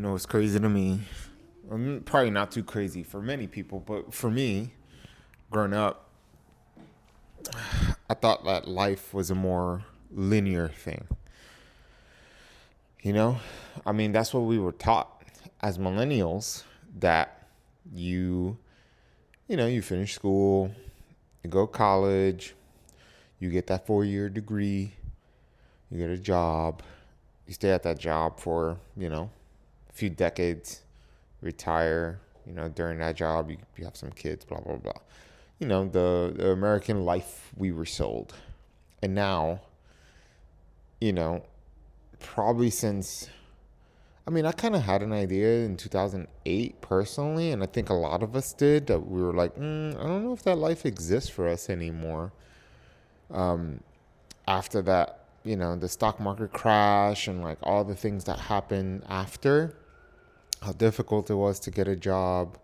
It's crazy to me. Probably not too crazy for many people, but for me, growing up, I thought that life was a more linear thing. You know, I mean, that's what we were taught as millennials that you, you finish school, you go to college, you get that 4 year degree, you get a job, you stay at that job for, a few decades, retire, during that job, you have some kids, blah, blah, blah. The American life we were sold. And now, you know, probably since, I mean, I kind of had an idea in 2008 personally, and I think a lot of us did that we were like, I don't know if that life exists for us anymore. After that, the stock market crash and like all the things that happened after, how difficult it was to get a job.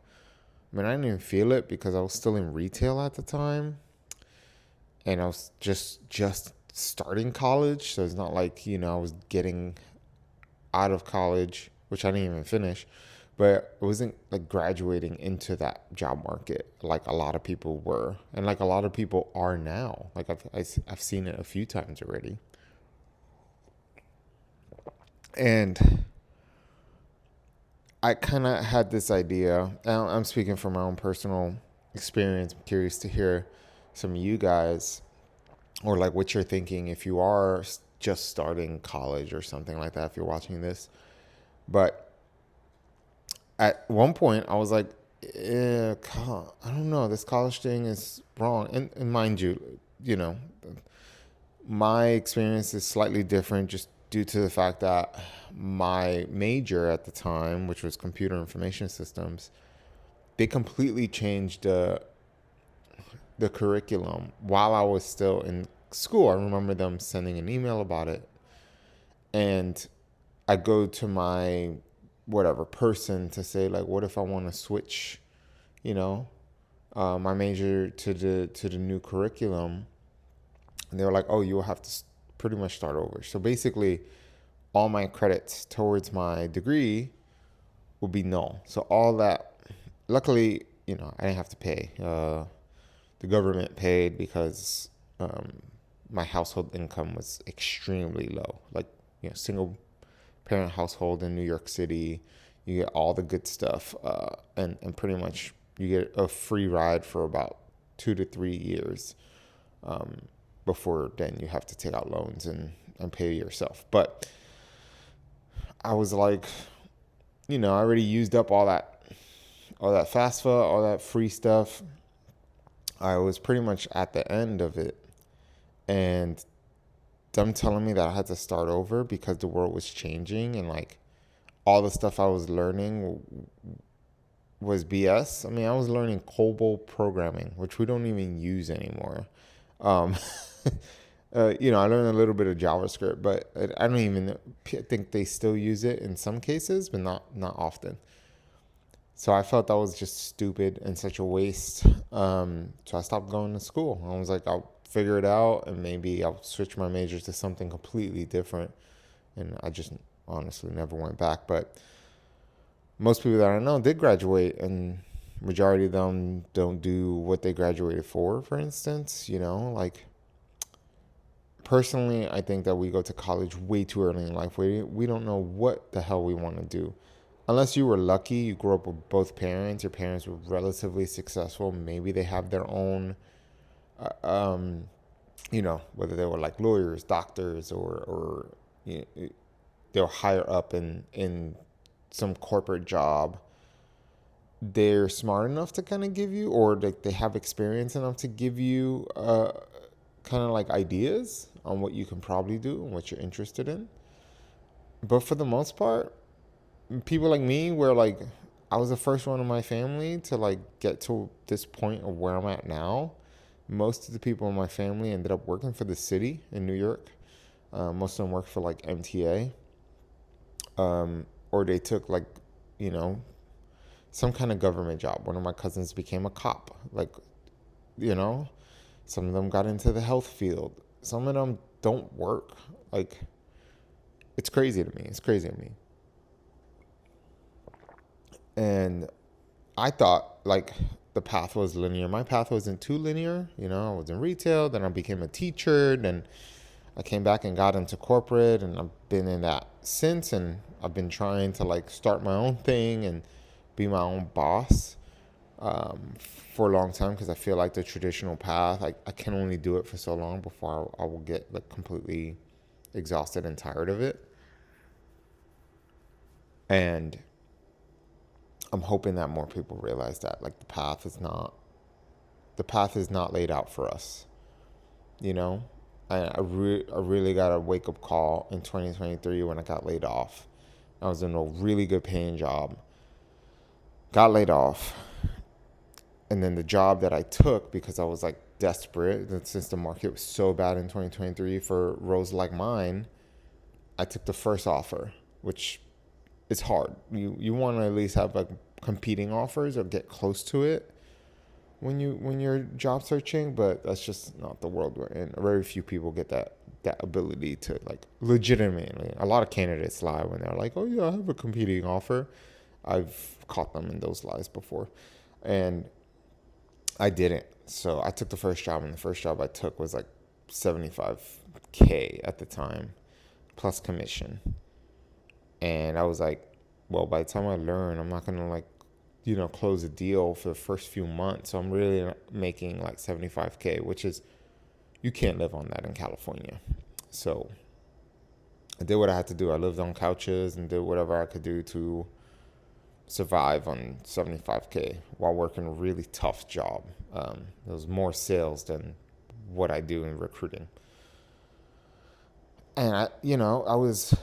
I mean, I didn't even feel it because I was still in retail at the time, and I was just starting college. So it's not like I was getting out of college, which I didn't even finish, but it wasn't like graduating into that job market like a lot of people were, and like a lot of people are now. Like I've seen it a few times already, and I kind of had this idea. I'm speaking from my own personal experience. I'm curious to hear some of you guys, or like what you're thinking if you are just starting college or something like that, if you're watching this. But at one point, I was like, I don't know, this college thing is wrong. And mind you, my experience is slightly different just due to the fact that my major at the time, which was computer information systems, they completely changed the curriculum while I was still in school. I remember them sending an email about it, and I go to my whatever person to say like, what if I want to switch, you know, my major to the new curriculum, and they were like, oh, you will have to pretty much start over. So basically, all my credits towards my degree would be null. So all that, luckily, I didn't have to pay. The government paid because my household income was extremely low. Like, single parent household in New York City, you get all the good stuff, and pretty much you get a free ride for about 2 to 3 years. Before then, you have to take out loans and pay yourself. But I was like, I already used up all that FAFSA, all that free stuff. I was pretty much at the end of it, and them telling me that I had to start over because the world was changing and like all the stuff I was learning was BS. I mean, I was learning COBOL programming, which we don't even use anymore. Um, I learned a little bit of JavaScript, but I don't even think they still use it in some cases, but not often. So I felt that was just stupid and such a waste. So I stopped going to school. I was like, I'll figure it out, and maybe I'll switch my major to something completely different. And I just honestly never went back. But most people that I know did graduate, and majority of them don't do what they graduated for instance. Like personally, I think that we go to college way too early in life. We don't know what the hell we want to do. Unless you were lucky, you grew up with both parents, your parents were relatively successful, maybe they have their own, whether they were like lawyers, doctors, or they were higher up in some corporate job. They're smart enough to kind of give you, or they have experience enough to give you kind of like ideas on what you can probably do and what you're interested in. But for the most part, people like me, where like I was the first one in my family to like get to this point of where I'm at now. Most of the people in my family ended up working for the city in New York. Most of them worked for like MTA, or they took like, you know, some kind of government job. One of my cousins became a cop. Like, you know, some of them got into the health field. Some of them don't work. Like, it's crazy to me. It's crazy to me. And I thought like the path was linear. My path wasn't too linear. You know, I was in retail, then I became a teacher, then I came back and got into corporate, and I've been in that since. And I've been trying to like start my own thing and be my own boss for a long time because I feel like the traditional path, I can only do it for so long before I will get like completely exhausted and tired of it. And I'm hoping that more people realize that like the path is not laid out for us. You know, I really got a wake up call in 2023 when I got laid off. I was in a really good paying job, got laid off, and then the job that I took because I was like desperate since the market was so bad in 2023 for roles like mine, I took the first offer, which is hard. You want to at least have like competing offers or get close to it when you're job searching, but that's just not the world we're in. Very few people get that ability to like legitimately. A lot of candidates lie when they're like, "Oh yeah, I have a competing offer." I've caught them in those lies before, and I didn't. So I took the first job, and the first job I took was like 75K at the time, plus commission. And I was like, well, by the time I learn, I'm not gonna like, close a deal for the first few months. So I'm really making like 75K, which is you can't live on that in California. So I did what I had to do. I lived on couches and did whatever I could do to survive on 75K while working a really tough job. It was more sales than what I do in recruiting. And I was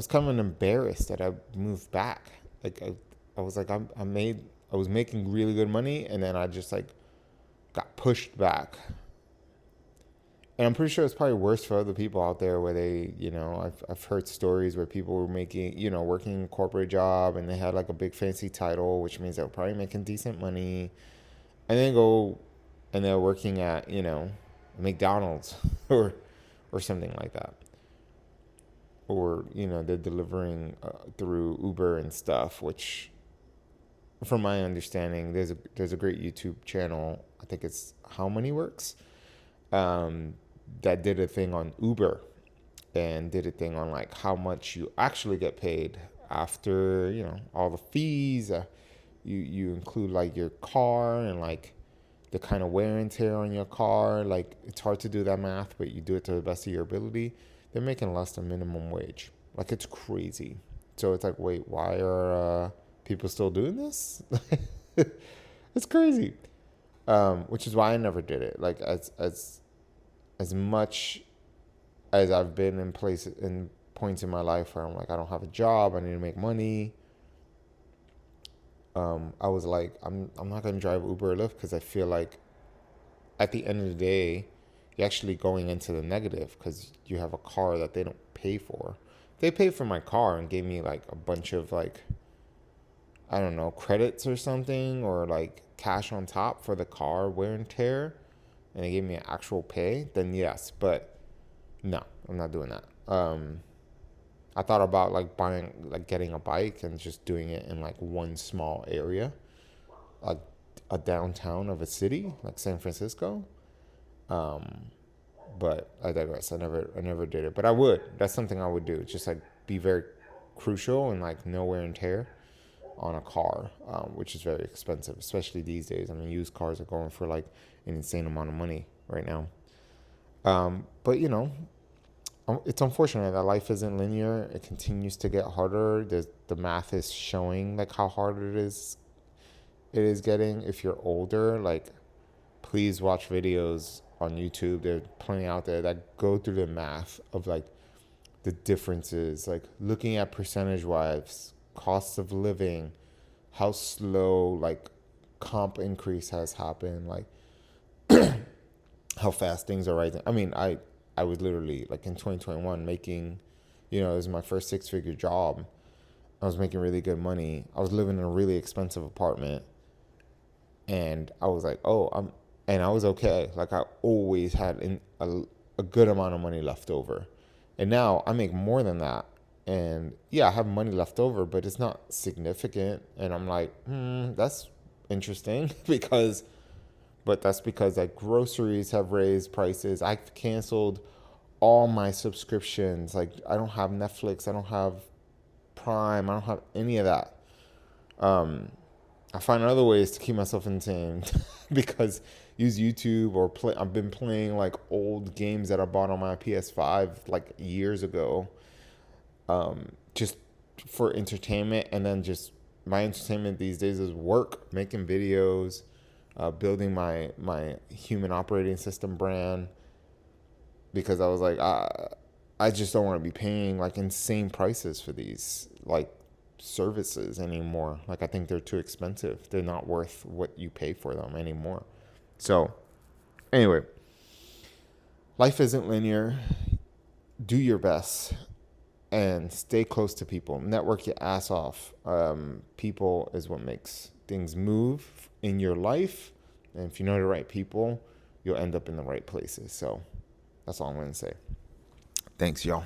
kind of embarrassed that I moved back. Like I was like I was making really good money, and then I just like got pushed back. And I'm pretty sure it's probably worse for other people out there where they, I've heard stories where people were making, working a corporate job and they had like a big fancy title, which means they were probably making decent money, and then go and they're working at, McDonald's or something like that. Or, they're delivering through Uber and stuff, which from my understanding, there's a great YouTube channel. I think it's How Money Works. That did a thing on Uber and did a thing on like how much you actually get paid after all the fees. You include like your car and like the kind of wear and tear on your car. Like it's hard to do that math, but you do it to the best of your ability. They're making less than minimum wage. Like it's crazy. So it's like, wait, why are people still doing this? It's crazy. Which is why I never did it. Like as much as I've been in points in my life where I'm like, I don't have a job, I need to make money. I was like, I'm not gonna drive Uber or Lyft because I feel like at the end of the day, you're actually going into the negative because you have a car that they don't pay for. They paid for my car and gave me like a bunch of like, I don't know, credits or something, or like cash on top for the car wear and tear, and they gave me actual pay, then yes. But no, I'm not doing that. I thought about like getting a bike and just doing it in like one small area, like a downtown of a city like San Francisco. But I digress. I never did it, but I would. That's something I would do. Just like be very crucial and like no wear and tear on a car, which is very expensive, especially these days. I mean, used cars are going for like an insane amount of money right now. But it's unfortunate that life isn't linear. It continues to get harder. The math is showing like how hard it is. It is getting. If you're older, like please watch videos on YouTube. There's plenty out there that go through the math of like the differences, like looking at percentage wise, costs of living, how slow like comp increase has happened, like how fast things are rising. I mean, I was literally like in 2021 making, it was my first 6-figure job. I was making really good money. I was living in a really expensive apartment, and I was like, and I was okay. Like I always had a good amount of money left over, and now I make more than that, And yeah, I have money left over, but it's not significant. And I'm like, that's interesting but that's because like groceries have raised prices. I've canceled all my subscriptions. Like I don't have Netflix, I don't have Prime, I don't have any of that. I find other ways to keep myself entertained because use YouTube or play. I've been playing like old games that I bought on my PS5 like years ago, just for entertainment. And then just my entertainment these days is work, making videos, building my human operating system brand, because I was like, I just don't want to be paying like insane prices for these like services anymore. Like I think they're too expensive. They're not worth what you pay for them anymore. So anyway, life isn't linear. Do your best and stay close to people. Network your ass off. People is what makes things move in your life. And if you know the right people, you'll end up in the right places. So that's all I'm going to say. Thanks, y'all.